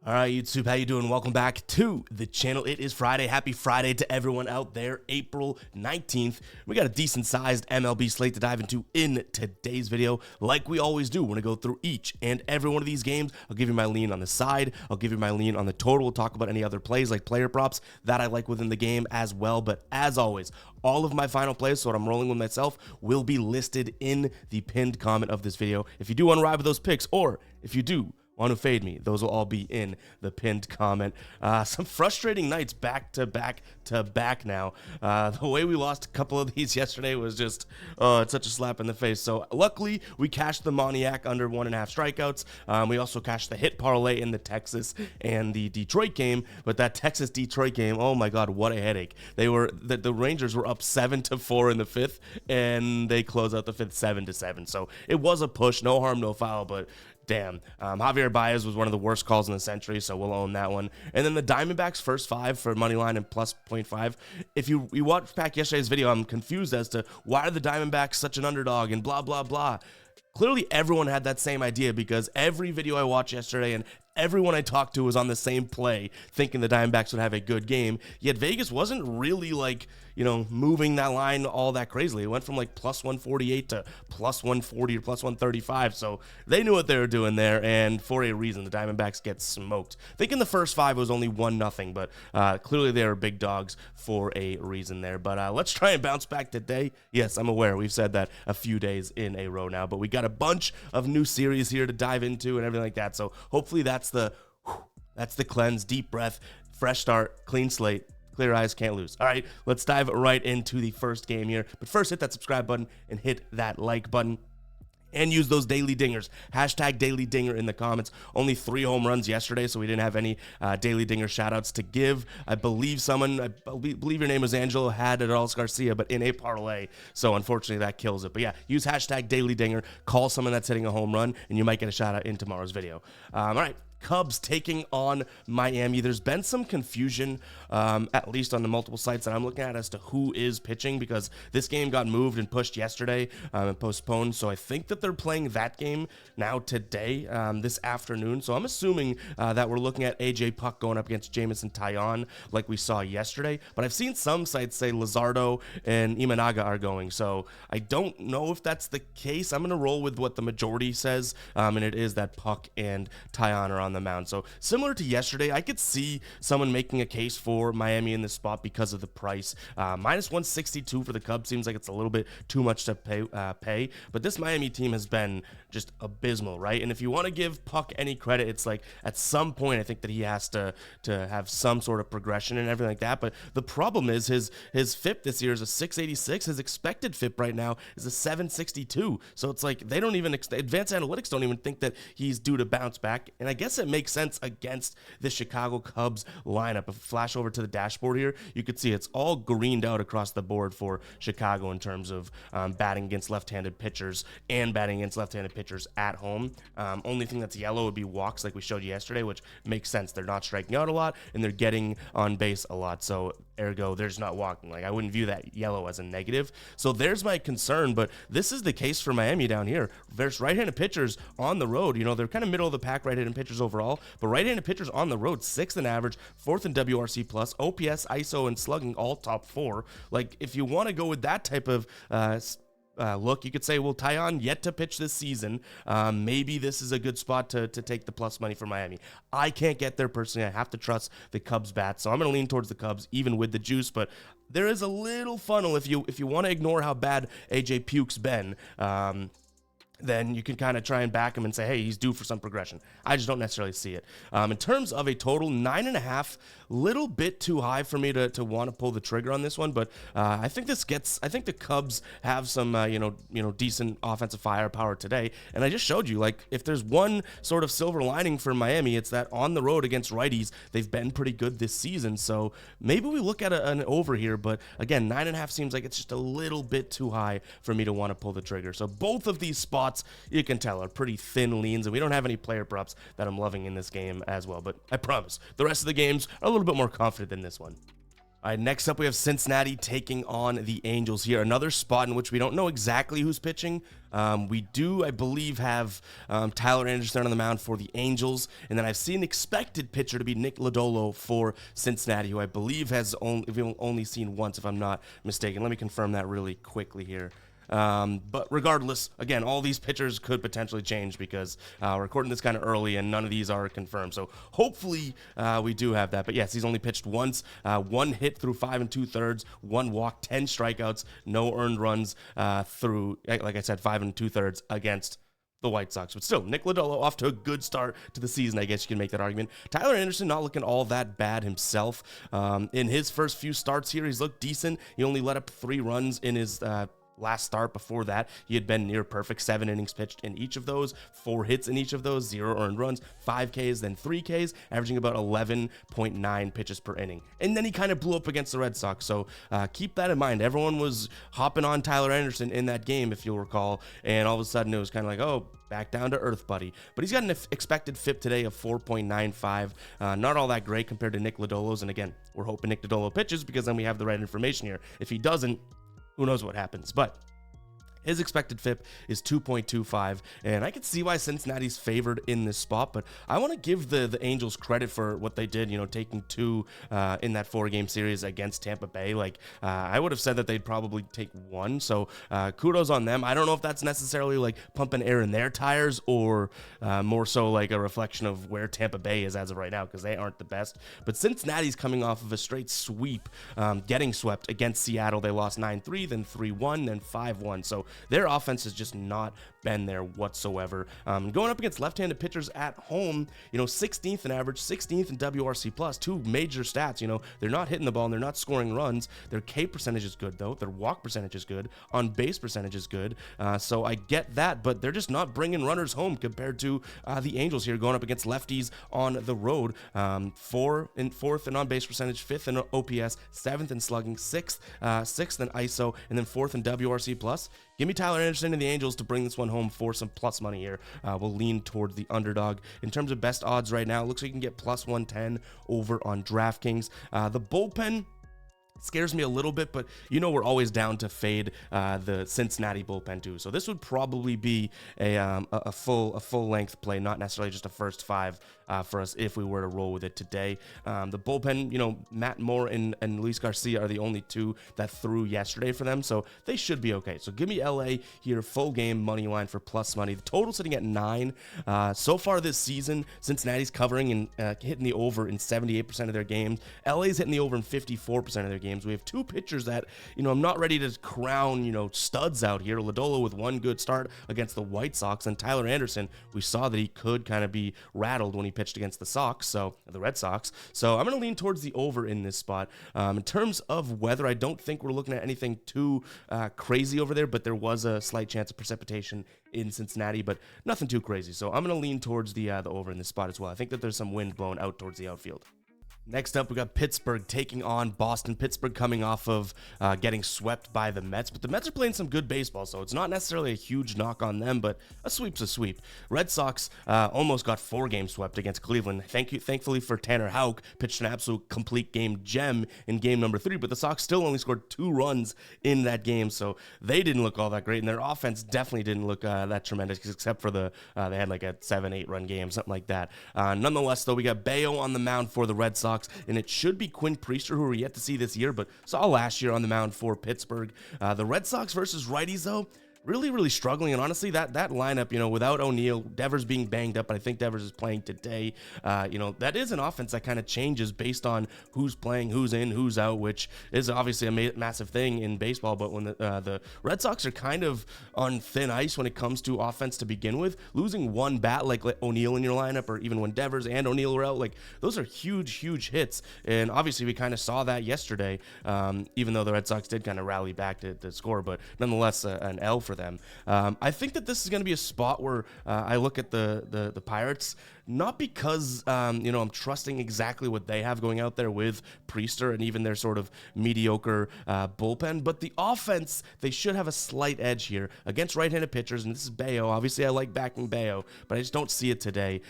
All right, YouTube, how you doing? Welcome back to the channel. It is Friday. Happy Friday to everyone out there. April 19th. We got a decent-sized MLB slate to dive into in today's video. Like we always do, we're going to go through each and every one of these games. I'll give you my lean on the side. I'll give you my lean on the total. We'll talk about any other plays like player props that I like within the game as well. But as always, all of my final plays, so what I'm rolling with myself, will be listed in the pinned comment of this video. If you do want to ride with those picks, or if you do want to fade me, those will all be in the pinned comment. Some frustrating nights back to back to back now. The way we lost a couple of these yesterday was just it's such a slap in the face. So luckily we cashed the Moniac under 1.5 strikeouts. We also cashed the hit parlay in the Texas and the Detroit game, but that Texas Detroit game, oh my god, what a headache. The Rangers were up 7-4 in the fifth, and they closed out the fifth 7-7. So it was a push, no harm, no foul, but damn. Javier Baez was one of the worst calls in the century, so we'll own that one. And then the Diamondbacks first 5 for money line and plus 0.5. If you watched back yesterday's video, I'm confused as to why are the Diamondbacks such an underdog and blah, blah, blah. Clearly, everyone had that same idea because every video I watched yesterday and everyone I talked to was on the same play, thinking the Diamondbacks would have a good game. Yet Vegas wasn't really moving that line all that crazily. It went from like plus 148 to plus 140 or plus 135. So they knew what they were doing there, and for a reason, the Diamondbacks get smoked. I think in the first 5 it was only 1-0, but clearly they were big dogs for a reason there. But let's try and bounce back today. Yes, I'm aware we've said that a few days in a row now, but we got a bunch of new series here to dive into and everything like that. So hopefully that's the cleanse, deep breath, fresh start, clean slate. Clear eyes, can't lose. All right, let's dive right into the first game here. But first, hit that subscribe button and hit that like button. And use those daily dingers. Hashtag daily dinger in the comments. Only 3 home runs yesterday, so we didn't have any daily dinger shoutouts to give. I believe your name was Angelo, had it all Garcia, but in a parlay. So unfortunately, that kills it. But yeah, use hashtag daily dinger. Call someone that's hitting a home run, and you might get a shout out in tomorrow's video. All right. Cubs taking on Miami. There's been some confusion, at least on the multiple sites that I'm looking at, as to who is pitching, because this game got moved and pushed yesterday and postponed. So I think that they're playing that game now today, this afternoon. So I'm assuming that we're looking at AJ Puck going up against Jameson Taillon like we saw yesterday. But I've seen some sites say Luzardo and Imanaga are going. So I don't know if that's the case. I'm going to roll with what the majority says, and it is that Puck and Taillon are on the mound. So similar to yesterday, I could see someone making a case for Miami in this spot because of the price. Minus 162 for the Cubs seems like it's a little bit too much to pay, but this Miami team has been just abysmal, right? And if you want to give Puck any credit, it's like at some point I think that he has to have some sort of progression and everything like that. But the problem is his FIP this year is a 686. His expected FIP right now is a 762. So it's like they don't even advanced analytics don't even think that he's due to bounce back. And I guess it makes sense against the Chicago Cubs lineup. If we flash over to the dashboard here, you could see it's all greened out across the board for Chicago in terms of batting against left-handed pitchers and batting against left-handed pitchers at home. Only thing that's yellow would be walks like we showed you yesterday, which makes sense. They're not striking out a lot and they're getting on base a lot. So ergo, there's not walking. Like I wouldn't view that yellow as a negative. So there's my concern, but this is the case for Miami down here. There's right-handed pitchers on the road. You know, they're kind of middle of the pack right-handed pitchers overall, but right-handed pitchers on the road, 6th in average, 4th in WRC plus, OPS, ISO, and slugging all top 4. Like if you want to go with that type of look, you could say, well, Taillon yet to pitch this season. Maybe this is a good spot to take the plus money for Miami. I can't get there personally. I have to trust the Cubs bat, so I'm going to lean towards the Cubs even with the juice, but there is a little funnel if you want to ignore how bad AJ Puke's been. Then you can kind of try and back him and say, hey, he's due for some progression. I just don't necessarily see it. In terms of a total, 9.5, little bit too high for me to want to pull the trigger on this one, but I think the Cubs have some, decent offensive firepower today, and I just showed you, like, if there's one sort of silver lining for Miami, it's that on the road against righties, they've been pretty good this season, so maybe we look at an over here, but again, 9.5 seems like it's just a little bit too high for me to want to pull the trigger. So both of these spots, you can tell, are pretty thin leans, and we don't have any player props that I'm loving in this game as well, but I promise the rest of the games are a little bit more confident than this one. All right, next up we have Cincinnati taking on the Angels here. Another spot in which we don't know exactly who's pitching. We do, I believe, have Tyler Anderson on the mound for the Angels, and then I've seen expected pitcher to be Nick Lodolo for Cincinnati, who I believe has only seen once, if I'm not mistaken. Let me confirm that really quickly here. But regardless, again, all these pitchers could potentially change because we're recording this kind of early and none of these are confirmed. So hopefully we do have that. But yes, he's only pitched once, 1 hit through 5 2/3, 1 walk, 10 strikeouts, no earned runs through, like I said, 5 2/3 against the White Sox. But still, Nick Lodolo off to a good start to the season. I guess you can make that argument. Tyler Anderson not looking all that bad himself. In his first few starts here, he's looked decent. He only let up 3 runs in his last start. Before that, he had been near perfect. 7 innings pitched in each of those, 4 hits in each of those, 0 earned runs, 5 Ks, then 3 Ks, averaging about 11.9 pitches per inning. And then he kind of blew up against the Red Sox. So keep that in mind. Everyone was hopping on Tyler Anderson in that game, if you'll recall. And all of a sudden it was kind of like, oh, back down to earth, buddy. But he's got an expected FIP today of 4.95. Not all that great compared to Nick Lodolo's. And again, we're hoping Nick Lodolo pitches because then we have the right information here. If he doesn't, who knows what happens. But his expected FIP is 2.25, and I can see why Cincinnati's favored in this spot, but I want to give the Angels credit for what they did, taking 2 in that 4-game series against Tampa Bay. Like, I would have said that they'd probably take 1, so kudos on them. I don't know if that's necessarily like pumping air in their tires or more so like a reflection of where Tampa Bay is as of right now, because they aren't the best. But Cincinnati's coming off of a straight sweep, getting swept against Seattle. They lost 9-3, then 3-1, then 5-1, so their offense has just not been there whatsoever. Going up against left-handed pitchers at home, 16th in average, 16th in WRC plus, 2 major stats. They're not hitting the ball and they're not scoring runs. Their K percentage is good though. Their walk percentage is good. On base percentage is good. So I get that, but they're just not bringing runners home compared to the Angels here going up against lefties on the road. 4th in on base percentage, 5th in OPS, 7th in slugging, 6th in ISO, and then 4th in WRC plus. Give me Tyler Anderson and the Angels to bring this one home for some plus money here. We'll lean towards the underdog. In terms of best odds right now, it looks like you can get plus 110 over on DraftKings. The bullpen scares me a little bit, but we're always down to fade the Cincinnati bullpen too. So this would probably be a full length play, not necessarily just a first 5 for us if we were to roll with it today. The bullpen, Matt Moore and Luis Garcia are the only 2 that threw yesterday for them, so they should be okay. So give me LA here, full game money line for plus money. The total sitting at 9. So far this season, Cincinnati's covering and hitting the over in 78% of their games. LA's hitting the over in 54% of their games. We have 2 pitchers that, I'm not ready to crown, studs out here. Lodolo with 1 good start against the White Sox, and Tyler Anderson, we saw that he could kind of be rattled when he pitched against the Red Sox. So I'm going to lean towards the over in this spot. In terms of weather, I don't think we're looking at anything too crazy over there, but there was a slight chance of precipitation in Cincinnati, but nothing too crazy. So I'm going to lean towards the over in this spot as well. I think that there's some wind blowing out towards the outfield. Next up, we got Pittsburgh taking on Boston. Pittsburgh coming off of getting swept by the Mets, but the Mets are playing some good baseball, so it's not necessarily a huge knock on them, but a sweep's a sweep. Red Sox almost got 4 games swept against Cleveland. Thankfully for Tanner Houck, pitched an absolute complete game gem in game number 3, but the Sox still only scored 2 runs in that game, so they didn't look all that great, and their offense definitely didn't look that tremendous, except for they had like a 7-8 run game, something like that. Nonetheless, though, we got Bayo on the mound for the Red Sox, and it should be Quinn Priester, who we're yet to see this year, but saw last year on the mound for Pittsburgh. The Red Sox versus righties, though, really struggling, and honestly, that lineup, without O'Neill, Devers being banged up, but I think Devers is playing today, that is an offense that kind of changes based on who's playing, who's in, who's out, which is obviously a massive thing in baseball, but when the Red Sox are kind of on thin ice when it comes to offense to begin with, losing 1 bat like O'Neill in your lineup, or even when Devers and O'Neill were out, like, those are huge hits, and obviously we kind of saw that yesterday, even though the Red Sox did kind of rally back to score, but nonetheless, an L for them. I think that this is going to be a spot where I look at the Pirates. not because, I'm trusting exactly what they have going out there with Priester and even their sort of mediocre bullpen, but the offense, they should have a slight edge here against right-handed pitchers, and this is Bayo. Obviously, I like backing Bayo, but I just don't see it today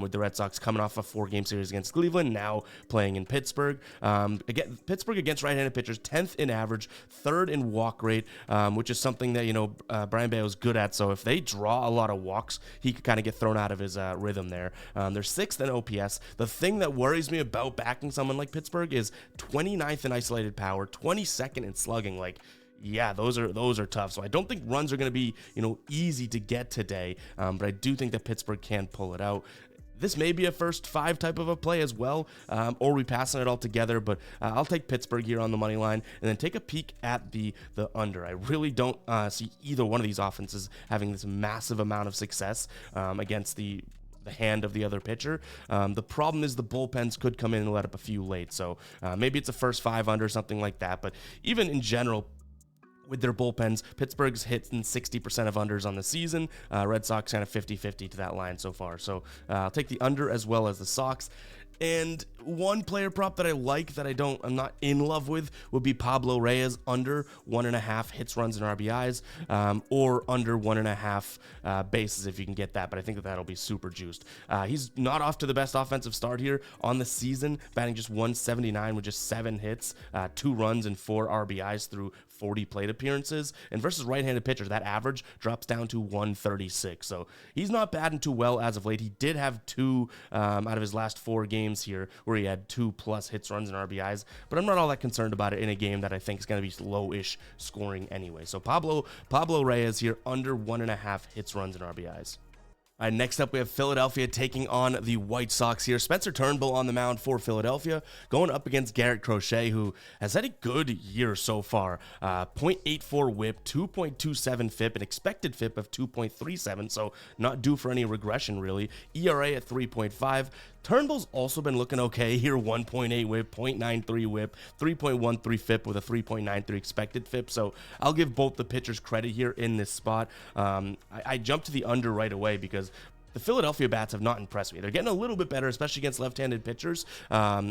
with the Red Sox coming off a 4-game series against Cleveland, now playing in Pittsburgh. Again, Pittsburgh against right-handed pitchers, 10th in average, 3rd in walk rate, which is something that, Brian Bayo is good at, so if they draw a lot of walks, he could kind of get thrown out of his rhythm there. They're 6th in OPS. The thing that worries me about backing someone like Pittsburgh is 29th in isolated power, 22nd in slugging. Like, yeah, those are tough. So I don't think runs are going to be, easy to get today, but I do think that Pittsburgh can pull it out. This may be a first 5 type of a play as well, or we passing it all together, but I'll take Pittsburgh here on the money line and then take a peek at the under. I really don't see either one of these offenses having this massive amount of success against the hand of the other pitcher. The problem is the bullpens could come in and let up a few late, so maybe it's a first 5 under, something like that, but even in general, with their bullpens, Pittsburgh's hitting 60% of unders on the season. Red Sox kind of 50-50 to that line so far. So I'll take the under as well as the Sox. And one player prop that I like that I'm not in love with would be Pablo Reyes under 1.5 hits, runs, and RBIs, or under 1.5 bases if you can get that. But I think that'll be super juiced. He's not off to the best offensive start here on the season, batting just 179 with just 7 hits, 2 runs, and 4 RBIs through 40 plate appearances. And versus right-handed pitchers, that average drops down to 136. So he's not batting too well as of late. He did have 2 out of his last 4 games here where he had 2+ hits, runs, and RBIs, but I'm not all that concerned about it in a game that I think is going to be low-ish scoring anyway. So Pablo Reyes here under 1.5 hits, runs, and RBIs. All right, next up, we have Philadelphia taking on the White Sox here. Spencer Turnbull on the mound for Philadelphia, going up against Garrett Crochet, who has had a good year so far. 0.84 whip, 2.27 FIP, an expected FIP of 2.37, so not due for any regression, really. ERA at 3.5. Turnbull's also been looking okay here, 1.8 whip, 0.93 whip, 3.13 FIP with a 3.93 expected FIP, so I'll give both the pitchers credit here in this spot. I jumped to the under right away because the Philadelphia bats have not impressed me. They're getting a little bit better, especially against left-handed pitchers,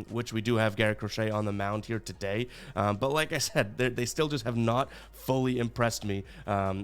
which we do have Garrett Crochet on the mound here today. But like I said, they still just have not fully impressed me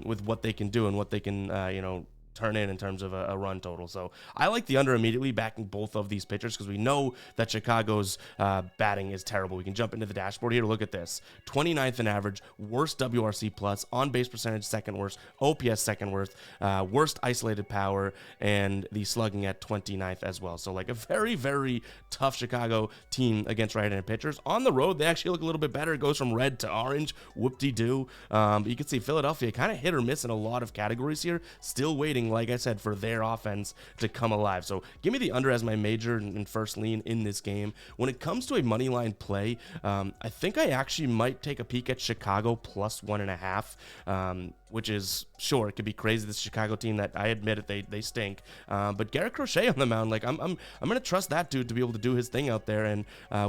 with what they can do and what they can, turn in terms of a run total. So I like the under immediately, backing both of these pitchers because we know that Chicago's batting is terrible. We can jump into the dashboard here to look at this. 29th in average, worst WRC plus, on base percentage second worst, OPS second worst, worst isolated power, and the slugging at 29th as well. So like a very, very tough Chicago team against right-handed pitchers. On the road, they actually look a little bit better. It goes from red to orange, whoop-de-doo. You can see Philadelphia kind of hit or miss in a lot of categories here, still waiting, like I said, for their offense to come alive. So give me the under as my major and first lean in this game. When it comes to a money line play, I think I actually might take a peek at Chicago plus 1.5, which is, sure, it could be crazy, this Chicago team that I admit it, they stink. But Garrett Crochet on the mound, like I'm going to trust that dude to be able to do his thing out there. And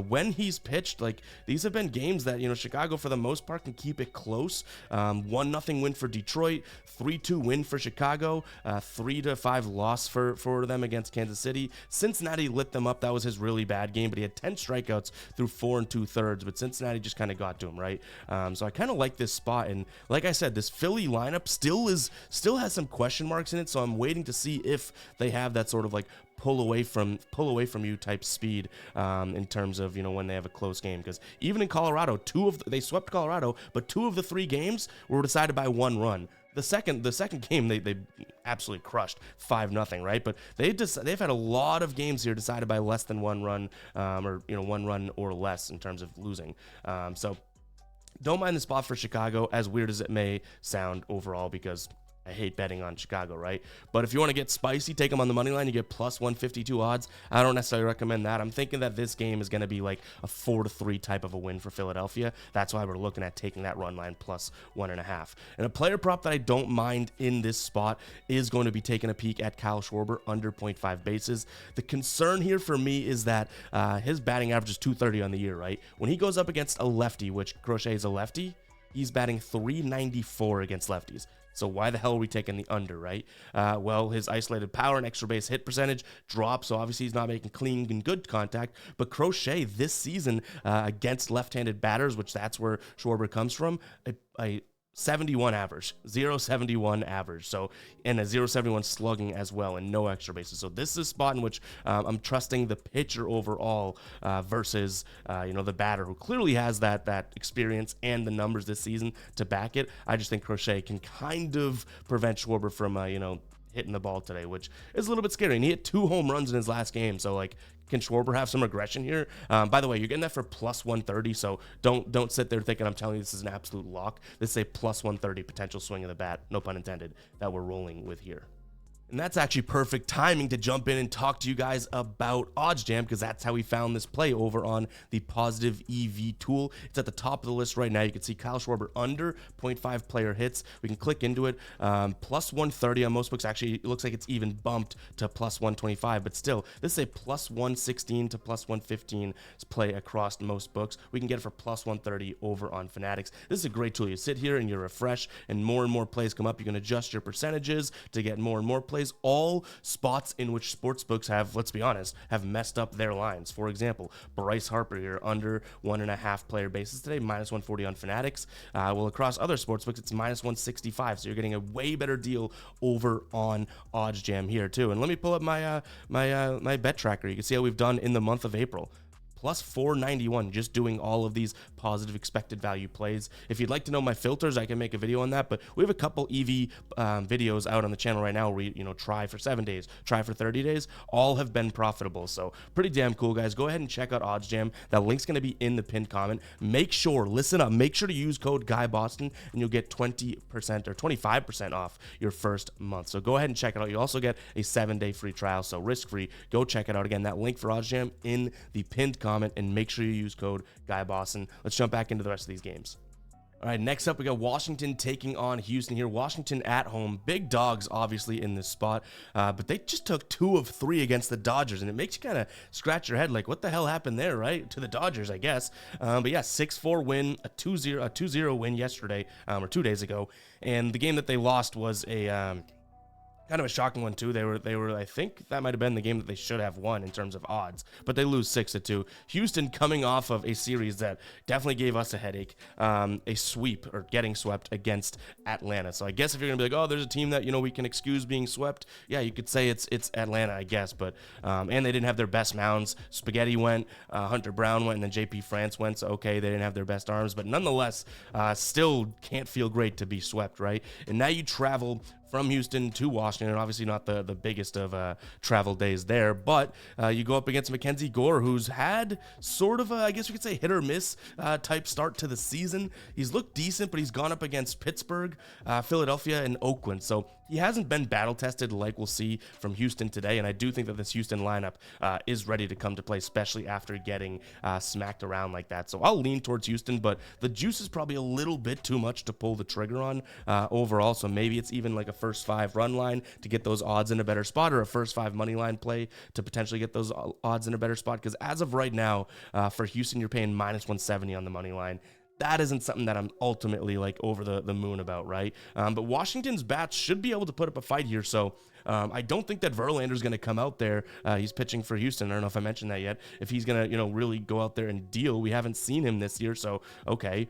when he's pitched, like these have been games that, Chicago for the most part can keep it close. 1-0 win for Detroit, 3-2 win for Chicago, 3-5 loss for them against Kansas City. Cincinnati lit them up. That was his really bad game, but he had 10 strikeouts through 4 2/3, but Cincinnati just kind of got to him, right? So I kind of like this spot. And like I said, this Philly lineup still has some question marks in it, so I'm waiting to see if they have that sort of like pull away from you type speed in terms of when they have a close game. Because even in Colorado, they swept Colorado, but 2 of the 3 games were decided by 1 run. The second game they absolutely crushed 5-0, right? But they've had a lot of games here decided by less than 1 run, or 1 run or less in terms of losing. So don't mind the spot for Chicago, as weird as it may sound overall, because I hate betting on Chicago, right? But if you want to get spicy, take them on the money line. You get plus 152 odds. I don't necessarily recommend that. I'm thinking that this game is going to be like a 4-3 type of a win for Philadelphia. That's why we're looking at taking that run line plus 1.5. And a player prop that I don't mind in this spot is going to be taking a peek at Kyle Schwarber under 0.5 bases. The concern here for me is that his batting average is 230 on the year, right? When he goes up against a lefty, which Crochet is a lefty, he's batting 394 against lefties. So why the hell are we taking the under, right? Well, his isolated power and extra base hit percentage dropped, so obviously he's not making clean and good contact. But Crochet this season against left-handed batters, which that's where Schwarber comes from, a 71 average, 0.71 average, so, and a 0.71 slugging as well, and no extra bases. So this is a spot in which I'm trusting the pitcher overall versus the batter, who clearly has that experience and the numbers this season to back it. I just think Crochet can kind of prevent Schwarber from hitting the ball today, which is a little bit scary. And he hit 2 home runs in his last game, so like, can Schwarber have some regression here? By the way, you're getting that for plus 130, so don't sit there thinking I'm telling you this is an absolute lock. This is a plus 130 potential swing of the bat, no pun intended, that we're rolling with here. And that's actually perfect timing to jump in and talk to you guys about OddsJam, because that's how we found this play over on the Positive EV tool. It's at the top of the list right now. You can see Kyle Schwarber under 0.5 player hits. We can click into it. Plus 130 on most books. Actually, it looks like it's even bumped to plus 125, but still, this is a plus 116 to plus 115 play across most books. We can get it for plus 130 over on Fanatics. This is a great tool. You sit here and you refresh, and more plays come up. You can adjust your percentages to get more and more plays. All spots in which sportsbooks have, let's be honest, have messed up their lines. For example, Bryce Harper here under 1.5 player bases today, minus 140 on Fanatics. Well, across other sportsbooks, it's minus 165. So you're getting a way better deal over on OddsJam here too. And let me pull up my my bet tracker. You can see how we've done in the month of April. Plus 491 just doing all of these positive expected value plays. If you'd like to know my filters, I can make a video on that, but we have a couple EV videos out on the channel right now where we try for 7 days, try for 30 days. All have been profitable, so pretty damn cool, guys. Go ahead and check out OddsJam. That link's going to be in the pinned comment. Make sure, listen up, make sure to use code GUYBOSTON and you'll get 20% or 25% off your first month. So go ahead and check it out. You also get a 7-day free trial, so risk-free. Go check it out. Again, that link for OddsJam in the pinned comment. And make sure you use code GUYBOSTON. Let's jump back into the rest of these games. All right, next up, we got Washington taking on Houston here. Washington at home. Big dogs, obviously, in this spot. But they just took 2 of 3 against the Dodgers, and it makes you kind of scratch your head like, what the hell happened there, right? To the Dodgers, I guess. But yeah, 6-4 win, a 2-0 win yesterday, or 2 days ago. And the game that they lost was a... kind of a shocking one too. They were I think that might have been the game that they should have won in terms of odds, but they lose 6-2. Houston coming off of a series that definitely gave us a headache, a sweep or getting swept against Atlanta. So I guess if you're gonna be like, oh, there's a team that we can excuse being swept, yeah, you could say it's Atlanta, I guess. But and they didn't have their best mounds. Spaghetti went, Hunter Brown went, and then JP France went. So okay, they didn't have their best arms, but nonetheless, still can't feel great to be swept, right? And now you travel from Houston to Washington, obviously not the biggest of travel days there, but you go up against Mackenzie Gore, who's had sort of a, I guess you could say, hit or miss type start to the season. He's looked decent, but he's gone up against Pittsburgh, Philadelphia, and Oakland, so he hasn't been battle tested like we'll see from Houston today, and I do think that this Houston lineup is ready to come to play, especially after getting smacked around like that. So I'll lean towards Houston, but the juice is probably a little bit too much to pull the trigger on overall, so maybe it's even like a first 5 run line to get those odds in a better spot, or a first 5 money line play to potentially get those odds in a better spot, because as of right now, for Houston, you're paying minus 170 on the money line. That isn't something that I'm ultimately like over the moon about, right? But Washington's bats should be able to put up a fight here, so I don't think that Verlander's going to come out there. He's pitching for Houston. I don't know if I mentioned that yet. If he's going to, really go out there and deal. We haven't seen him this year, so okay.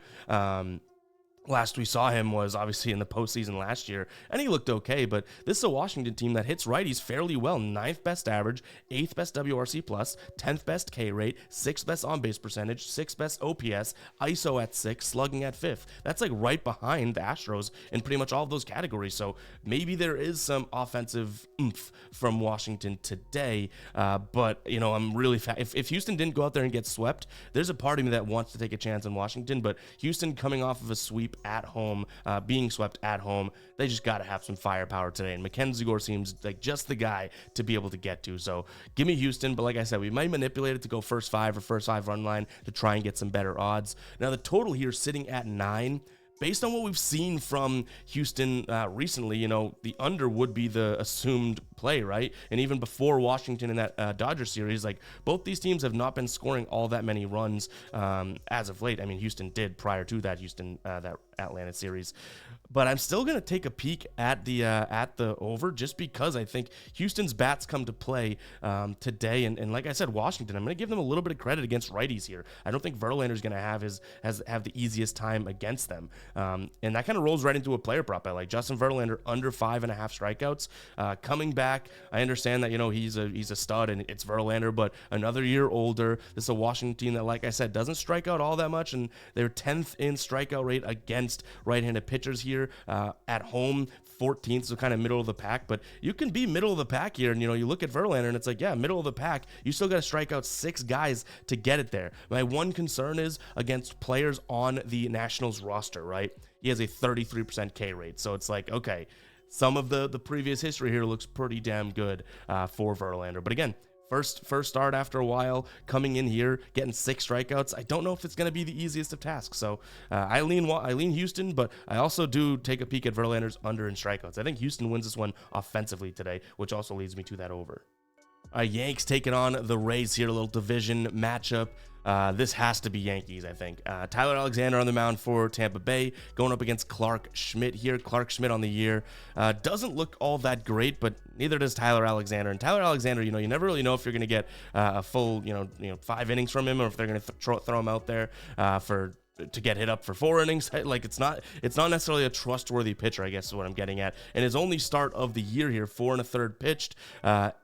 Last we saw him was obviously in the postseason last year, and he looked okay, but this is a Washington team that hits righties fairly well. 9th best average, 8th best WRC+, 10th best K rate, 6th best on-base percentage, 6th best OPS, ISO at 6, slugging at 5th. That's like right behind the Astros in pretty much all of those categories, so maybe there is some offensive oomph from Washington today, but, I'm really if Houston didn't go out there and get swept, there's a part of me that wants to take a chance on Washington, but Houston coming off of a sweep at home, being swept at home, they just got to have some firepower today, and Mackenzie Gore seems like just the guy to be able to get to. So give me Houston, but like I said, we might manipulate it to go first 5 or first 5 run line to try and get some better odds. Now the total here sitting at 9. based on what we've seen from Houston recently, you know, the under would be the assumed play, right? And even before Washington in that Dodger series, like both these teams have not been scoring all that many runs as of late. I mean, Houston did prior to that that Atlanta series. But I'm still going to take a peek at the over, just because I think Houston's bats come to play today. And like I said, Washington, I'm going to give them a little bit of credit against righties here. I don't think Verlander's going to have the easiest time against them. And that kind of rolls right into a player prop. I like Justin Verlander under 5.5 strikeouts. Coming back, I understand that, you know, he's a stud and it's Verlander, but another year older. This is a Washington team that, like I said, doesn't strike out all that much, and they're 10th in strikeout rate against right-handed pitchers here. At home, 14th, so kind of middle of the pack, but you can be middle of the pack here, and you know, you look at Verlander and it's like, yeah, middle of the pack, you still got to strike out 6 guys to get it there. My one concern is against players on the Nationals roster, right? He has a 33% K rate, so it's like, okay, some of the previous history here looks pretty damn good for Verlander, but again, First start after a while, coming in here, getting 6 strikeouts. I don't know if it's going to be the easiest of tasks. So I lean Houston, but I also do take a peek at Verlander's under in strikeouts. I think Houston wins this one offensively today, which also leads me to that over. Yanks taking on the Rays here, a little division matchup. This has to be Yankees, I think. Tyler Alexander on the mound for Tampa Bay, going up against Clark Schmidt here. Clark Schmidt on the year doesn't look all that great, but neither does Tyler Alexander. And Tyler Alexander, you know, you never really know if you're going to get a full, 5 innings from him, or if they're going to throw him out there to get hit up for 4 innings. Like, it's not necessarily a trustworthy pitcher, I guess is what I'm getting at. And his only start of the year here, 4 1/3 pitched,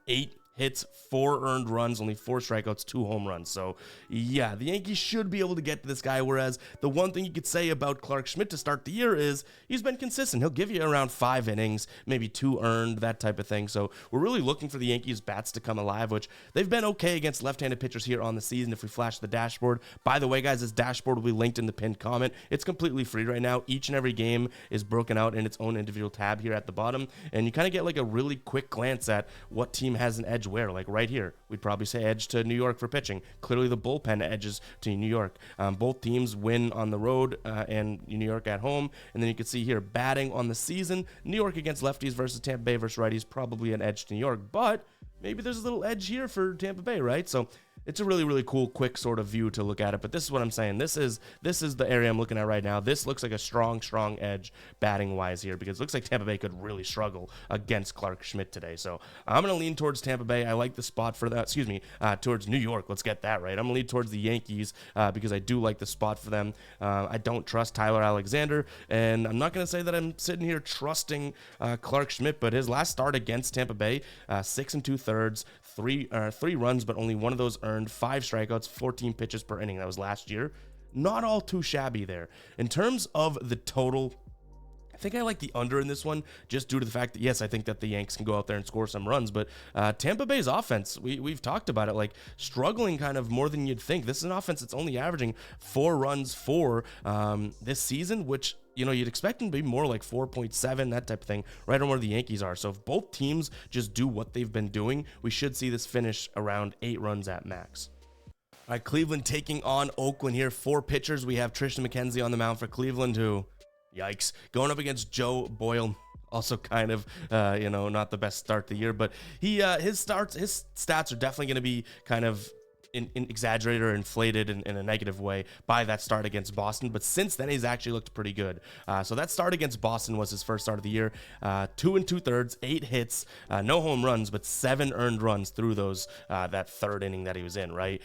8 hits, 4 earned runs, only 4 strikeouts, 2 home runs. So yeah, the Yankees should be able to get to this guy. Whereas the one thing you could say about Clark Schmidt to start the year is he's been consistent. He'll give you around 5 innings, maybe 2 earned, that type of thing. So we're really looking for the Yankees bats to come alive, which they've been okay against left-handed pitchers here on the season. If we flash the dashboard, by the way, guys, this dashboard will be linked in the pinned comment. It's completely free right now. Each and every game is broken out in its own individual tab here at the bottom, and you kind of get like a really quick glance at what team has an edge where. Like right here, we'd probably say edge to New York for pitching. Clearly the bullpen edges to New York. Both teams win on the road and New York at home. And then you can see here, batting on the season, New York against lefties versus Tampa Bay versus righties, probably an edge to New York, but maybe there's a little edge here for Tampa Bay, right? So it's a really, really cool, quick sort of view to look at it. But this is what I'm saying. This is the area I'm looking at right now. This looks like a strong edge batting-wise here, because it looks like Tampa Bay could really struggle against Clark Schmidt today. So I'm going to lean towards Tampa Bay. I like the spot for that. Towards New York. Let's get that right. I'm going to lean towards the Yankees because I do like the spot for them. I don't trust Tyler Alexander, and I'm not going to say that I'm sitting here trusting Clark Schmidt, but his last start against Tampa Bay, 6 2/3, 3 runs, but only 1 of those earned, 5 strikeouts, 14 pitches per inning. That was last year. Not all too shabby there. In terms of the total, I think I like the under in this one, just due to the fact that, yes, I think that the Yanks can go out there and score some runs, but Tampa Bay's offense, we've talked about it, like struggling kind of more than you'd think. This is an offense that's only averaging 4 runs for this season, which, you know, you'd expect them to be more like 4.7, that type of thing, right on where the Yankees are. So if both teams just do what they've been doing, we should see this finish around 8 runs at max. All right, Cleveland taking on Oakland here. 4 pitchers. We have Tristan McKenzie on the mound for Cleveland, who, yikes, going up against Joe Boyle. Also kind of, not the best start of the year, but his stats are definitely going to be kind of exaggerated or inflated in a negative way by that start against Boston. But since then, he's actually looked pretty good. So that start against Boston was his first start of the year. 2 2/3, 8 hits, no home runs, but 7 earned runs through those that 3rd inning that he was in, right?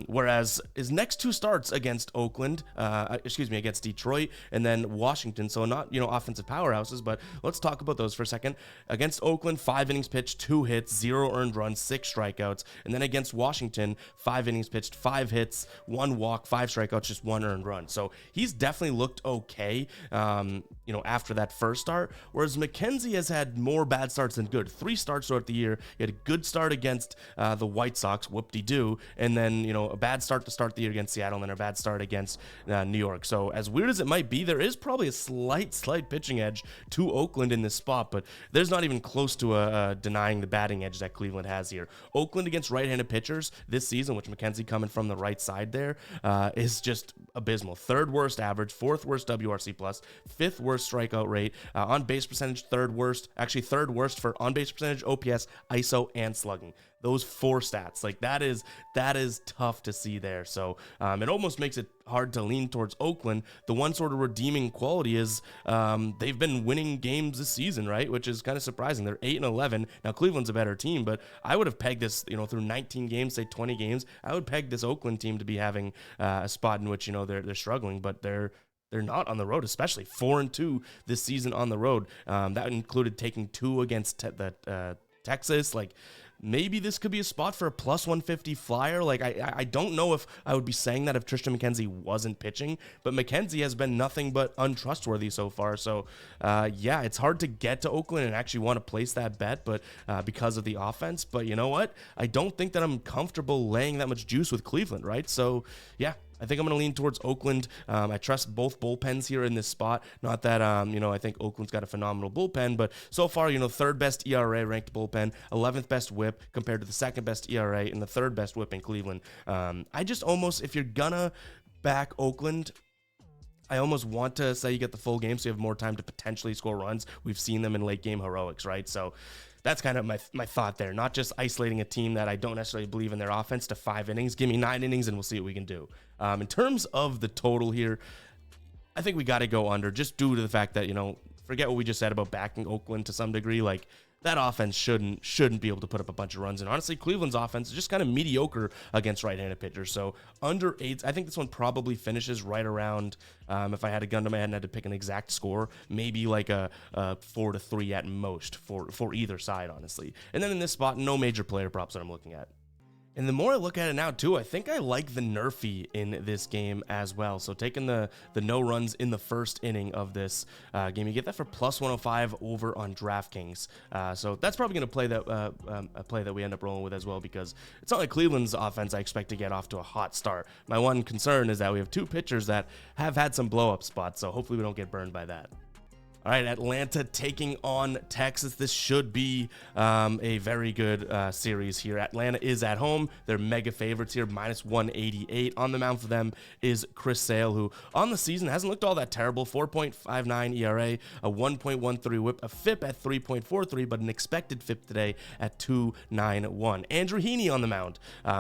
Whereas his next 2 starts against against Detroit and then Washington, so not, offensive powerhouses, but let's talk about those for a second. Against Oakland, 5 innings pitched, 2 hits, 0 earned runs, 6 strikeouts. And then against Washington, 5 innings pitched, 5 hits, 1 walk, 5 strikeouts, just 1 earned run. So he's definitely looked okay, after that first start. Whereas McKenzie has had more bad starts than good. 3 starts throughout the year. He had a good start against the White Sox, whoop-de-doo, and then, a bad start to start the year against Seattle, and then a bad start against New York. So as weird as it might be, there is probably a slight pitching edge to Oakland in this spot, but there's not even close to denying the batting edge that Cleveland has here. Oakland against right-handed pitchers this season, season, which McKenzie coming from the right side there is just abysmal. Third worst average, fourth worst WRC plus, fifth worst strikeout rate, on base percentage, third worst for on base percentage, OPS, ISO, and slugging. Those 4 stats, like that is tough to see there. So it almost makes it hard to lean towards Oakland. The one sort of redeeming quality is they've been winning games this season, right? Which is kind of surprising. They're 8-11. Now Cleveland's a better team, but I would have pegged this, through 19 games, say 20 games, I would peg this Oakland team to be having a spot in which, they're struggling, but they're not on the road, especially 4-2 this season on the road. That included taking 2 against Texas. Like, maybe this could be a spot for a plus 150 flyer. Like, I don't know if I would be saying that if Tristan McKenzie wasn't pitching, but McKenzie has been nothing but untrustworthy so far. So, yeah, it's hard to get to Oakland and actually want to place that bet, but because of the offense. But you know what? I don't think that I'm comfortable laying that much juice with Cleveland, right? So, yeah. I think I'm going to lean towards Oakland. I trust both bullpens here in this spot. Not that, I think Oakland's got a phenomenal bullpen, but so far, third best ERA ranked bullpen, 11th best whip compared to the second best ERA and the third best whip in Cleveland. I just almost, if you're going to back Oakland, I almost want to say you get the full game so you have more time to potentially score runs. We've seen them in late game heroics, right? So that's kind of my thought there. Not just isolating a team that I don't necessarily believe in their offense to 5 innings. Give me 9 innings and we'll see what we can do. In terms of the total here, I think we got to go under just due to the fact that, forget what we just said about backing Oakland to some degree. Like, that offense shouldn't be able to put up a bunch of runs. And honestly, Cleveland's offense is just kind of mediocre against right-handed pitchers. So under 8, I think this one probably finishes right around, if I had a gun to my head and had to pick an exact score, maybe like a 4-3 at most for either side, honestly. And then in this spot, no major player props that I'm looking at. And the more I look at it now, too, I think I like the Nerfy in this game as well. So taking the no runs in the first inning of this game, you get that for plus 105 over on DraftKings. So that's probably going to play that a play that we end up rolling with as well, because it's not like Cleveland's offense I expect to get off to a hot start. My one concern is that we have 2 pitchers that have had some blow-up spots, so hopefully we don't get burned by that. All right, Atlanta taking on Texas. This should be a very good series here. Atlanta is at home. They're mega favorites here, minus 188. On the mound for them is Chris Sale, who on the season hasn't looked all that terrible. 4.59 ERA, a 1.13 whip, a FIP at 3.43, but an expected FIP today at 2.91. Andrew Heaney on the mound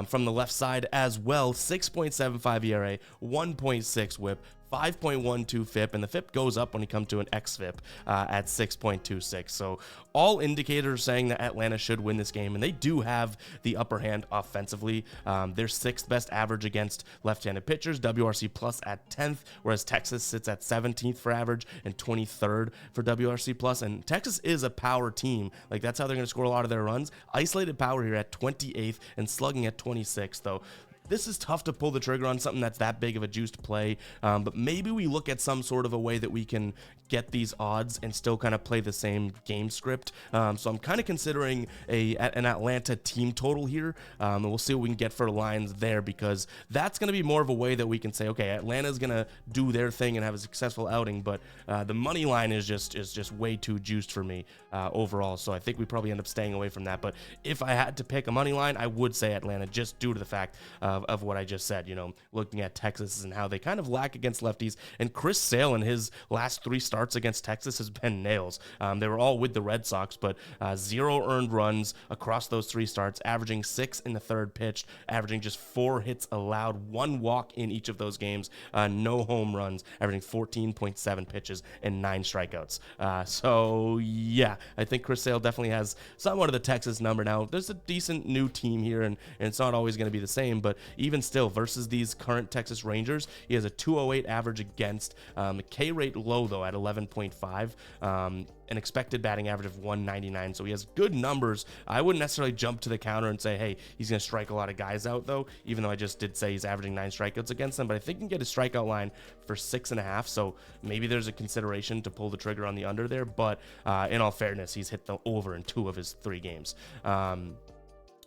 from the left side as well. 6.75 ERA, 1.6 whip, 5.12 FIP, and the FIP goes up when you come to an xFIP at 6.26. So all indicators saying that Atlanta should win this game, and they do have the upper hand offensively. They're 6th best average against left-handed pitchers, WRC plus at 10th, whereas Texas sits at 17th for average and 23rd for WRC plus. And Texas is a power team. Like, that's how they're going to score a lot of their runs. Isolated power here at 28th and slugging at 26th, though. This is tough to pull the trigger on something that's that big of a juiced play, but maybe we look at some sort of a way that we can get these odds and still kind of play the same game script. So I'm kind of considering an Atlanta team total here, and we'll see what we can get for lines there, because that's going to be more of a way that we can say, okay, Atlanta's going to do their thing and have a successful outing, but the money line is just way too juiced for me overall. So I think we probably end up staying away from that. But if I had to pick a money line, I would say Atlanta, just due to the fact of what I just said, looking at Texas and how they kind of lack against lefties. And Chris Sale in his last 3 starts against Texas has been nails. They were all with the Red Sox, but 0 earned runs across those 3 starts, averaging 6 in the third pitch, averaging just 4 hits allowed, 1 walk in each of those games, no home runs, averaging 14.7 pitches and 9 strikeouts. So yeah, I think Chris Sale definitely has somewhat of the Texas number. Now, there's a decent new team here, and it's not always going to be the same, but even still, versus these current Texas Rangers, he has a 208 average against, the K rate low though at 11.5, an expected batting average of 199. So he has good numbers. I wouldn't necessarily jump to the counter and say, hey, he's going to strike a lot of guys out though, even though I just did say he's averaging 9 strikeouts against them. But I think he can get a strikeout line for 6.5. So maybe there's a consideration to pull the trigger on the under there. But in all fairness, he's hit the over in 2 of his 3 games.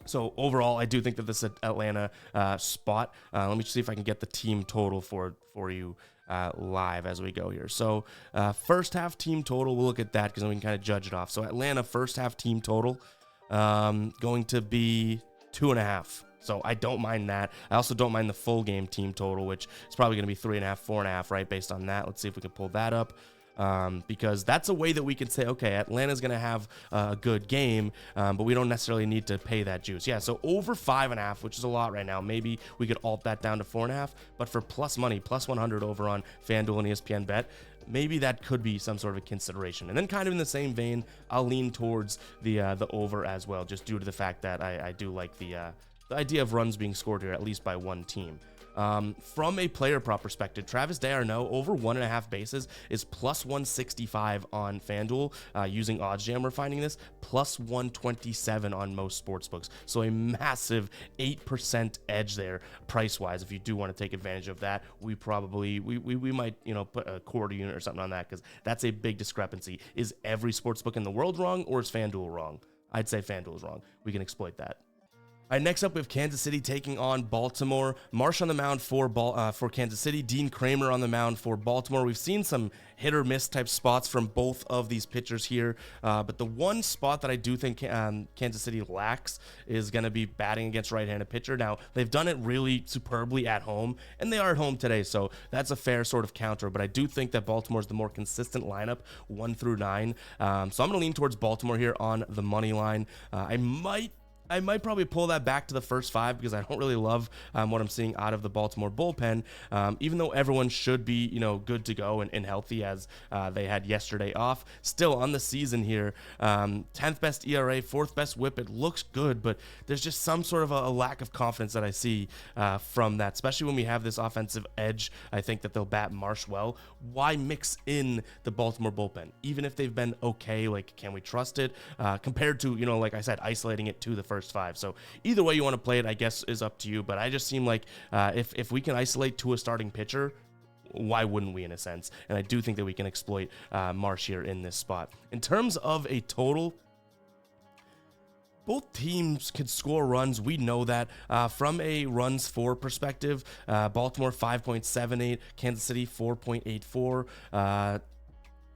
So overall, I do think that this Atlanta spot. Let me see if I can get the team total for you live as we go here. So first half team total, we'll look at that because then we can kind of judge it off. So Atlanta first half team total going to be 2.5. So I don't mind that. I also don't mind the full game team total, which is probably going to be 3.5, 4.5, right? Based on that. Let's see if we can pull that up. Because that's a way that we can say, okay, Atlanta's going to have a good game, but we don't necessarily need to pay that juice. Yeah, so over 5.5, which is a lot right now. Maybe we could alt that down to 4.5, but for plus money, plus 100 over on FanDuel and ESPN Bet, maybe that could be some sort of a consideration. And then kind of in the same vein, I'll lean towards the over as well, just due to the fact that I do like the idea of runs being scored here, at least by one team. From a player prop perspective, Travis d'Arnaud over 1.5 bases is plus 165 on FanDuel. Using OddsJam, we're finding this plus 127 on most sportsbooks. So a massive 8% edge there price-wise. If you do want to take advantage of that, we might, you know, put a quarter unit or something on that, because that's a big discrepancy. Is every sportsbook in the world wrong, or is FanDuel wrong? I'd say FanDuel is wrong. We can exploit that. All right, next up, we have Kansas City taking on Baltimore. Marsh on the mound for Kansas City. Dean Kramer on the mound for Baltimore. We've seen some hit or miss type spots from both of these pitchers here, but the one spot that I do think Kansas City lacks is going to be batting against right-handed pitcher. Now, they've done it really superbly at home, and they are at home today, so that's a fair sort of counter, but I do think that Baltimore is the more consistent lineup, 1 through 9. So I'm going to lean towards Baltimore here on the money line. I might probably pull that back to the first 5, because I don't really love what I'm seeing out of the Baltimore bullpen, even though everyone should be, you know, good to go and healthy, as they had yesterday off. Still on the season here, 10th best ERA, 4th best whip. It looks good, but there's just some sort of a lack of confidence that I see from that, especially when we have this offensive edge. I think that they'll bat Marsh well. Why mix in the Baltimore bullpen? Even if they've been okay, like, can we trust it? Compared to, you know, like I said, isolating it to the first 5. So either way you want to play it, I guess, is up to you. But I just seem like if we can isolate to a starting pitcher, why wouldn't we, in a sense? And I do think that we can exploit Marsh here in this spot. In terms of a total, both teams can score runs. We know that. From a runs for perspective, Baltimore 5.78, Kansas City 4.84.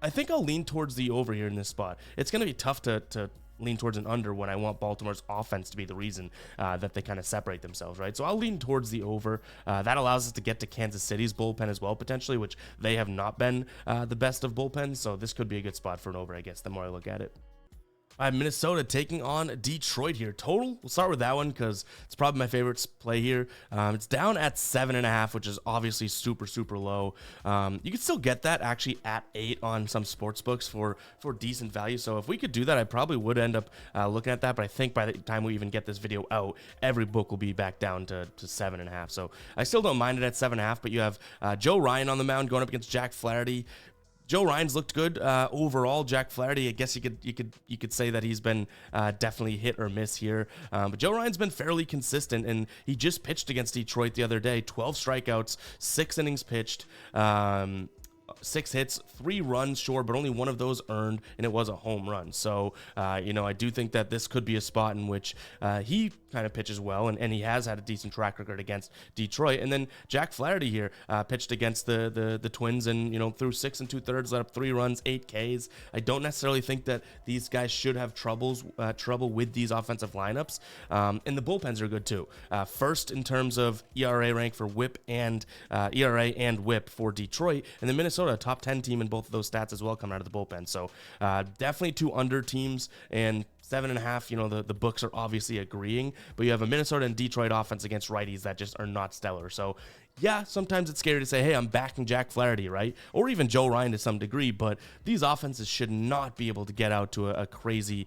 I think I'll lean towards the over here in this spot. It's going to be tough to lean towards an under when I want Baltimore's offense to be the reason that they kind of separate themselves, right? So I'll lean towards the over. That allows us to get to Kansas City's bullpen as well, potentially, which they have not been the best of bullpens. So this could be a good spot for an over, I guess, the more I look at it. Minnesota taking on Detroit here. Total, we'll start with that one because it's probably my favorite play here. It's down at 7.5, which is obviously super, super low. You can still get that actually at 8 on some sports books for decent value. So if we could do that, I probably would end up looking at that. But I think by the time we even get this video out, every book will be back down to 7.5. So I still don't mind it at 7.5. But you have Joe Ryan on the mound going up against Jack Flaherty. Joe Ryan's looked good overall. Jack Flaherty, I guess you could say that he's been definitely hit or miss here. But Joe Ryan's been fairly consistent, and he just pitched against Detroit the other day. 12 strikeouts, 6 innings pitched. 6 hits, 3 runs, sure, but only one of those earned, and it was a home run. So, you know, I do think that this could be a spot in which he kind of pitches well, and he has had a decent track record against Detroit. And then Jack Flaherty here pitched against the Twins, and, you know, through 6 2/3, let up 3 runs, 8 Ks. I don't necessarily think that these guys should have trouble with these offensive lineups. And the bullpens are good too. First in terms of ERA rank for whip and ERA and whip for Detroit, and then Minnesota, a top 10 team in both of those stats as well, coming out of the bullpen. So definitely 2 under teams, and 7.5, you know, the books are obviously agreeing, but you have a Minnesota and Detroit offense against righties that just are not stellar. So yeah, sometimes it's scary to say, hey, I'm backing Jack Flaherty, right? Or even Joe Ryan to some degree, but these offenses should not be able to get out to a crazy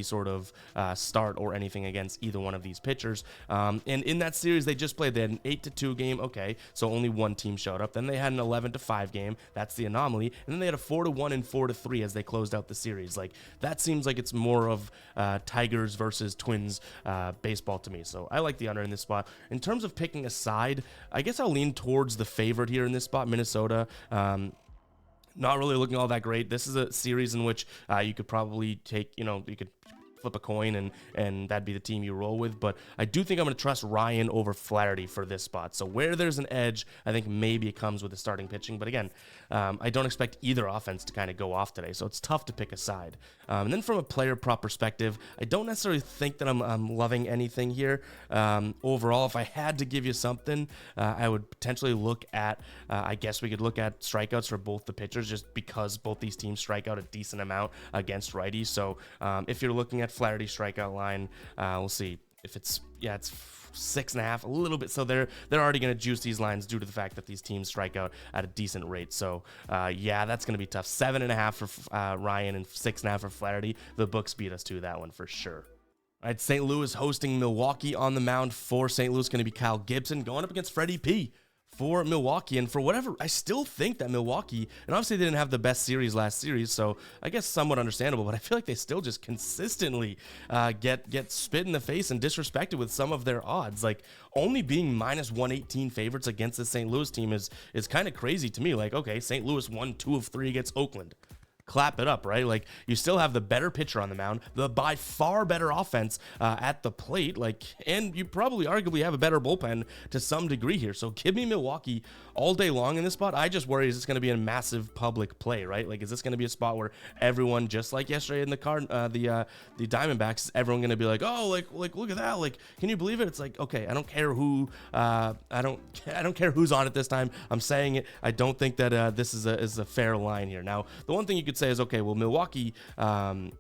sort of start or anything against either one of these pitchers. And in that series they just played, they had an 8-2 game. Okay, so only one team showed up. Then they had an 11-5 game. That's the anomaly. And then they had a 4-1 and 4-3 as they closed out the series. Like, that seems like it's more of Tigers versus Twins baseball to me. So I like the under in this spot. In terms of picking a side, I guess I'll lean towards the favorite here in this spot, Minnesota. Not really looking all that great. This is a series in which you could probably take, you know, you could flip a coin and that'd be the team you roll with. But I do think I'm going to trust Ryan over Flaherty for this spot. So where there's an edge, I think maybe it comes with the starting pitching. But again, I don't expect either offense to kind of go off today, so it's tough to pick a side. And then from a player prop perspective, I don't necessarily think that I'm loving anything here. Overall, if I had to give you something, I would potentially look at, I guess we could look at strikeouts for both the pitchers, just because both these teams strike out a decent amount against righties. So if you're looking at Flaherty strikeout line, we'll see if it's 6.5, a little bit. So they're already going to juice these lines due to the fact that these teams strike out at a decent rate. So yeah, that's going to be tough. 7.5 for Ryan and 6.5 for Flaherty. The books beat us to that one for sure. All right, St. Louis hosting Milwaukee. On the mound for St. Louis going to be Kyle Gibson going up against Freddie P for Milwaukee. And for whatever, I still think that Milwaukee, and obviously they didn't have the best series last series, so I guess somewhat understandable, but I feel like they still just consistently get spit in the face and disrespected with some of their odds. Like, only being minus 118 favorites against the St. Louis team is kind of crazy to me. Like, okay, St. Louis won 2 of 3 against Oakland. Clap it up, right? Like, you still have the better pitcher on the mound, the by far better offense at the plate, like, and you probably arguably have a better bullpen to some degree here. So give me Milwaukee all day long in this spot. I just worry, is this going to be a massive public play, right? Like, is this going to be a spot where everyone, just like yesterday in the Diamondbacks, is everyone going to be like, oh, like look at that, like, can you believe it? It's like, okay, I don't care who, I don't care who's on it this time. I'm saying it. I don't think that this is a fair line here. Now, the one thing you could say is, okay, well, Milwaukee, like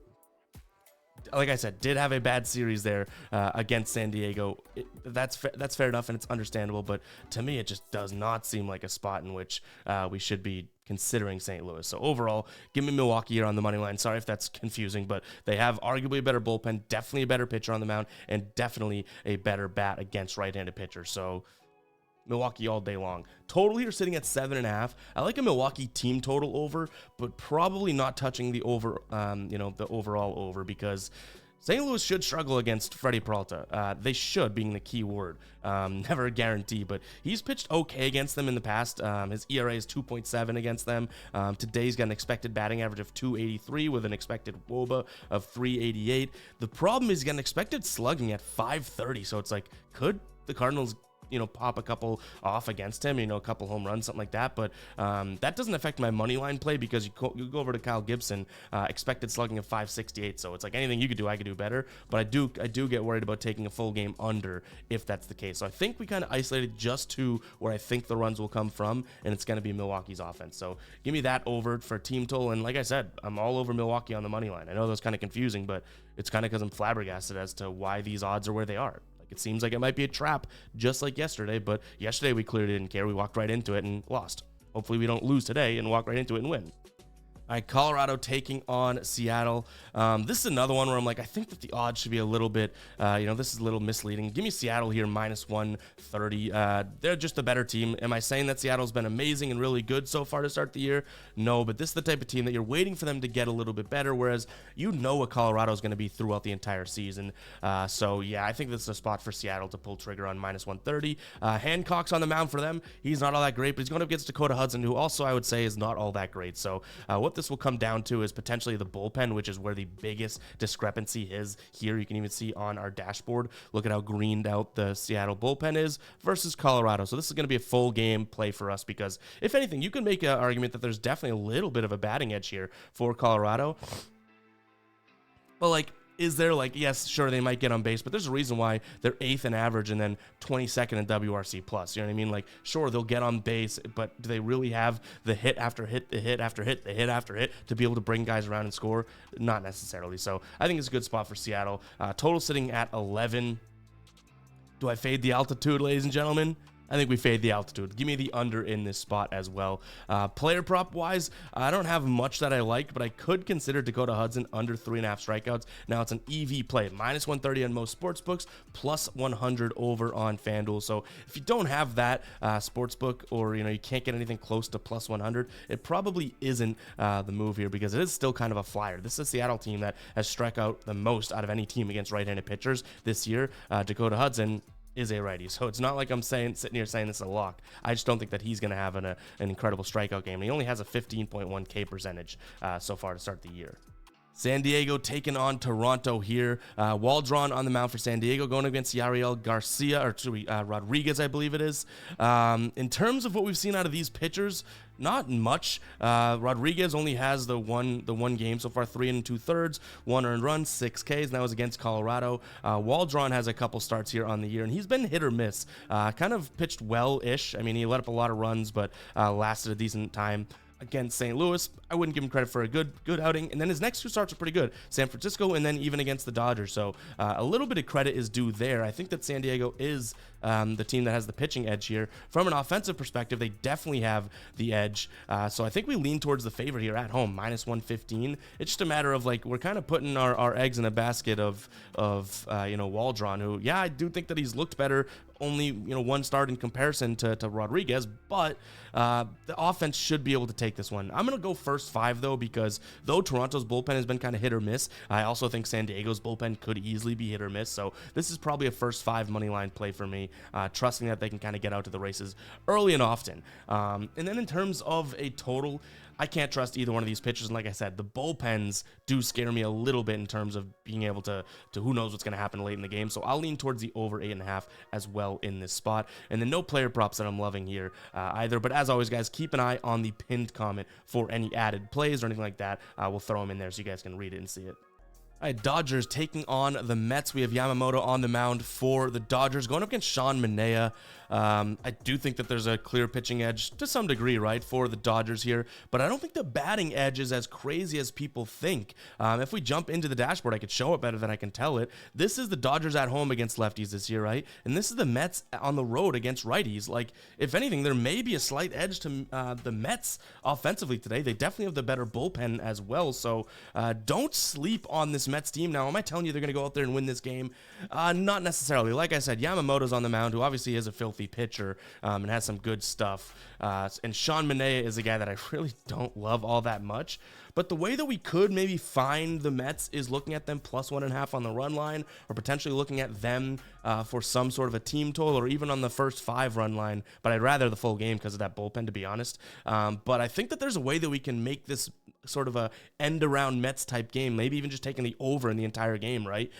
I said, did have a bad series there against San Diego. That's fair enough, and it's understandable, but to me, it just does not seem like a spot in which we should be considering St. Louis. So overall, give me Milwaukee here on the money line. Sorry if that's confusing, but they have arguably a better bullpen, definitely a better pitcher on the mound, and definitely a better bat against right-handed pitchers. So Milwaukee all day long. Total here sitting at 7.5. I like a Milwaukee team total over, but probably not touching the over, the overall over, because St. Louis should struggle against Freddie Peralta. They should, being the key word. Never a guarantee, but he's pitched okay against them in the past. His ERA is 2.7 against them. Today he's got an expected batting average of 283 with an expected WOBA of 388. The problem is he's got an expected slugging at 530. So it's like, could the Cardinals pop a couple off against him, a couple home runs, something like that. But that doesn't affect my money line play, because you go over to Kyle Gibson, expected slugging of 568. So it's like, anything you could do, I could do better. But I do get worried about taking a full game under if that's the case. So I think we kind of isolated just to where I think the runs will come from, and it's going to be Milwaukee's offense. So give me that over for team total. And like I said, I'm all over Milwaukee on the money line. I know that was kind of confusing, but it's kind of because I'm flabbergasted as to why these odds are where they are. It seems like it might be a trap, just like yesterday, but yesterday we clearly didn't care. We walked right into it and lost. Hopefully we don't lose today and walk right into it and win. All right, Colorado taking on Seattle. This is another one where I'm like, I think that the odds should be a little bit, this is a little misleading. Give me Seattle here, minus 130. They're just a better team. Am I saying that Seattle's been amazing and really good so far to start the year? No, but this is the type of team that you're waiting for them to get a little bit better, whereas you know what Colorado is going to be throughout the entire season. So, yeah, I think this is a spot for Seattle to pull trigger on minus 130. Hancock's on the mound for them. He's not all that great, but he's going up against Dakota Hudson, who also I would say is not all that great. So what this will come down to is potentially the bullpen, which is where the biggest discrepancy is here. You can even see on our dashboard, look at how greened out the Seattle bullpen is versus Colorado. So this is going to be a full game play for us, because if anything, you can make an argument that there's definitely a little bit of a batting edge here for Colorado. But like, is there like, yes, sure, they might get on base, but there's a reason why they're 8th in average and then 22nd in WRC plus. You know what I mean? Like, sure, they'll get on base, but do they really have the hit after hit, the hit after hit, the hit after hit to be able to bring guys around and score? Not necessarily. So I think it's a good spot for Seattle. Total sitting at 11. Do I fade the altitude, ladies and gentlemen? I think we fade the altitude. Give me the under in this spot as well. Player prop wise, I don't have much that I like, but I could consider Dakota Hudson under 3.5 strikeouts. Now it's an EV play, minus 130 on most sports books, plus 100 over on FanDuel. So if you don't have that sports book, or you can't get anything close to plus 100, it probably isn't the move here, because it is still kind of a flyer. This is a Seattle team that has struck out the most out of any team against right-handed pitchers this year. Dakota Hudson is a righty, so it's not like I'm sitting here saying this is a lock. I just don't think that he's going to have an incredible strikeout game. He only has a 15.1K percentage so far to start the year. San Diego taking on Toronto here. Waldron on the mound for San Diego, going against Yariel Garcia, or Rodriguez, I believe it is. In terms of what we've seen out of these pitchers, not much. Rodriguez only has the one game so far, 3 2/3, 1 earned run, 6 Ks, and that was against Colorado. Waldron has a couple starts here on the year, and he's been hit or miss. Kind of pitched well-ish. I mean, he let up a lot of runs, but lasted a decent time against St. Louis. I wouldn't give him credit for a good outing. And then his next 2 starts are pretty good. San Francisco, and then even against the Dodgers. So a little bit of credit is due there. I think that San Diego is the team that has the pitching edge here. From an offensive perspective, they definitely have the edge. So I think we lean towards the favorite here at home, -115. It's just a matter of, like, we're kind of putting our eggs in a basket of Waldron, who, yeah, I do think that he's looked better. Only, 1 start in comparison to Rodriguez, but the offense should be able to take this one. I'm going to go first 5, though, because though Toronto's bullpen has been kind of hit or miss, I also think San Diego's bullpen could easily be hit or miss. So this is probably a first 5 money line play for me, trusting that they can kind of get out to the races early and often. And then in terms of a total, I can't trust either one of these pitchers. And like I said, the bullpens do scare me a little bit in terms of being able to who knows what's going to happen late in the game. So I'll lean towards the over 8.5 as well in this spot. And then no player props that I'm loving here either. But as always, guys, keep an eye on the pinned comment for any added plays or anything like that. We'll throw them in there so you guys can read it and see it. All right, Dodgers taking on the Mets. We have Yamamoto on the mound for the Dodgers, going up against Sean Manaea. I do think that there's a clear pitching edge to some degree, right, for the Dodgers here, but I don't think the batting edge is as crazy as people think. If we jump into the dashboard, I could show it better than I can tell it. This is the Dodgers at home against lefties this year, right? And this is the Mets on the road against righties. Like, if anything, there may be a slight edge to the Mets offensively today. They definitely have the better bullpen as well, so don't sleep on this Mets team. Now, am I telling you they're going to go out there and win this game? Not necessarily. Like I said, Yamamoto's on the mound, who obviously is a filthy pitcher and has some good stuff. And Sean Manaea is a guy that I really don't love all that much. But the way that we could maybe find the Mets is looking at them +1.5 on the run line, or potentially looking at them for some sort of a team total, or even on the first 5 run line. But I'd rather the full game because of that bullpen, to be honest. But I think that there's a way that we can make this sort of a end around Mets type game, maybe even just taking the over in the entire game, right?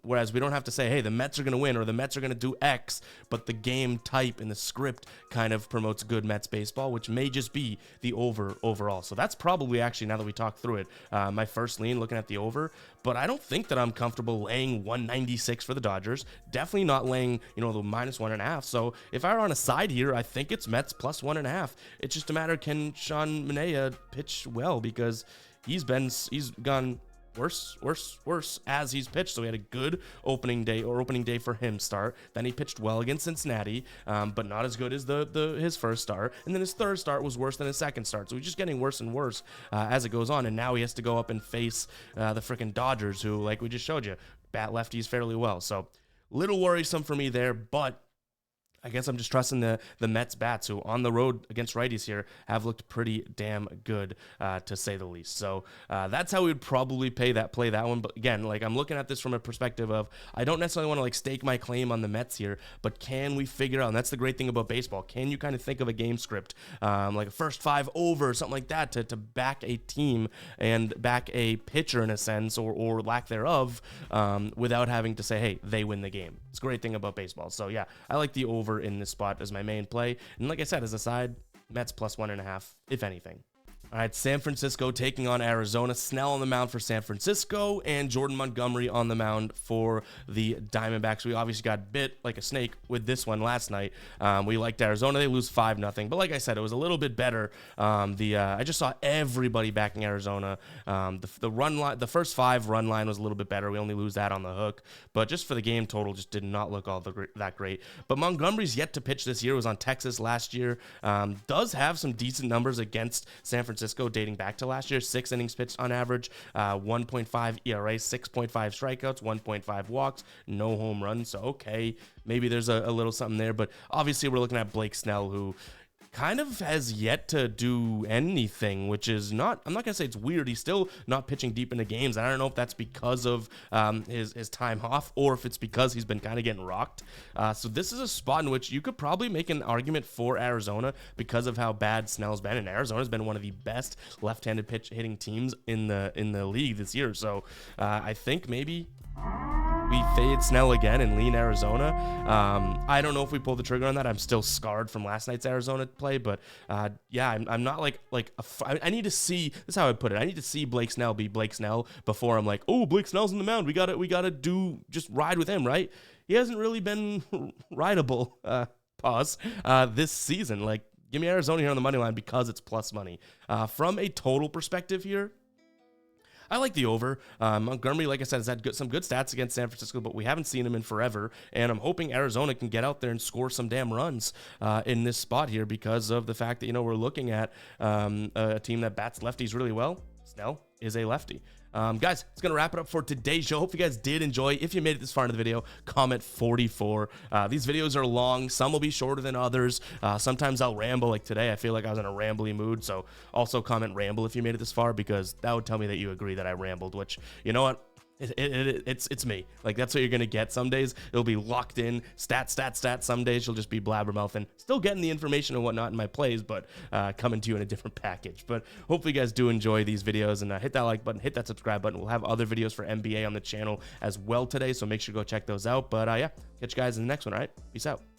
Whereas we don't have to say, hey, the Mets are going to win or the Mets are going to do X, but the game type and the script kind of promotes good Mets baseball, which may just be the over overall. So that's probably actually, now that we talk through it, my first lean looking at the over. But I don't think that I'm comfortable laying 196 for the Dodgers. Definitely not laying, the -1.5. So if I were on a side here, I think it's Mets +1.5. It's just a matter, can Sean Manaea pitch well? Because he's gone worse as he's pitched. So he had a good opening day for him start. Then he pitched well against Cincinnati, but not as good as his first start. And then his third start was worse than his second start. So he's just getting worse and worse as it goes on. And now he has to go up and face the freaking Dodgers, who, like we just showed you, bat lefties fairly well. So little worrisome for me there, but I guess I'm just trusting the Mets bats, who on the road against righties here have looked pretty damn good, to say the least. So that's how we would probably play that one. But again, like, I'm looking at this from a perspective of, I don't necessarily want to like stake my claim on the Mets here, but can we figure out, and that's the great thing about baseball, can you kind of think of a game script, like a first 5 over or something like that, to back a team and back a pitcher in a sense, or lack thereof, without having to say, hey, they win the game. It's a great thing about baseball. So yeah, I like the over in this spot as my main play. And like I said, as a side, Mets +1.5, if anything. All right, San Francisco taking on Arizona. Snell on the mound for San Francisco, and Jordan Montgomery on the mound for the Diamondbacks. We obviously got bit like a snake with this one last night. We liked Arizona. They lose 5-0. But like I said, it was a little bit better. I just saw everybody backing Arizona. The run line, the first 5 run line was a little bit better. We only lose that on the hook. But just for the game total, just did not look that great. But Montgomery's yet to pitch this year. It was on Texas last year. Does have some decent numbers against San Francisco dating back to last year. 6 innings pitched on average, 1.5 ERA, 6.5 strikeouts, 1.5 walks, no home runs. So okay, maybe there's a little something there, but obviously we're looking at Blake Snell, who kind of has yet to do anything, which is not, I'm not going to say it's weird. He's still not pitching deep into games. I don't know if that's because of his time off or if it's because he's been kind of getting rocked. So this is a spot in which you could probably make an argument for Arizona because of how bad Snell's been. And Arizona's been one of the best left-handed pitch hitting teams in the league this year. So I think maybe we fade Snell again and lean Arizona. I don't know if we pull the trigger on that. I'm still scarred from last night's Arizona play, but yeah, I'm not I need to see, this is how I put it. I need to see Blake Snell be Blake Snell before I'm like, oh, Blake Snell's in the mound. We gotta just ride with him, right? He hasn't really been rideable, this season. Like, give me Arizona here on the money line because it's plus money. From a total perspective here, I like the over. Montgomery, like I said, has had some good stats against San Francisco, but we haven't seen him in forever, and I'm hoping Arizona can get out there and score some damn runs in this spot here because of the fact that, we're looking at a team that bats lefties really well. Snell is a lefty. Guys, it's going to wrap it up for today's show. Hope you guys did enjoy. If you made it this far into the video, comment 44. These videos are long. Some will be shorter than others. Sometimes I'll ramble. Like today, I feel like I was in a rambly mood. So also comment ramble if you made it this far, because that would tell me that you agree that I rambled, which, you know what? It's me. Like, that's what you're gonna get. Some days it'll be locked in stat. Some days you'll just be blabbermouth and still getting the information and whatnot in my plays, but coming to you in a different package. But hopefully you guys do enjoy these videos, and hit that like button, hit that subscribe button. We'll have other videos for NBA on the channel as well today, so make sure to go check those out. But yeah, catch you guys in the next one. All right, peace out.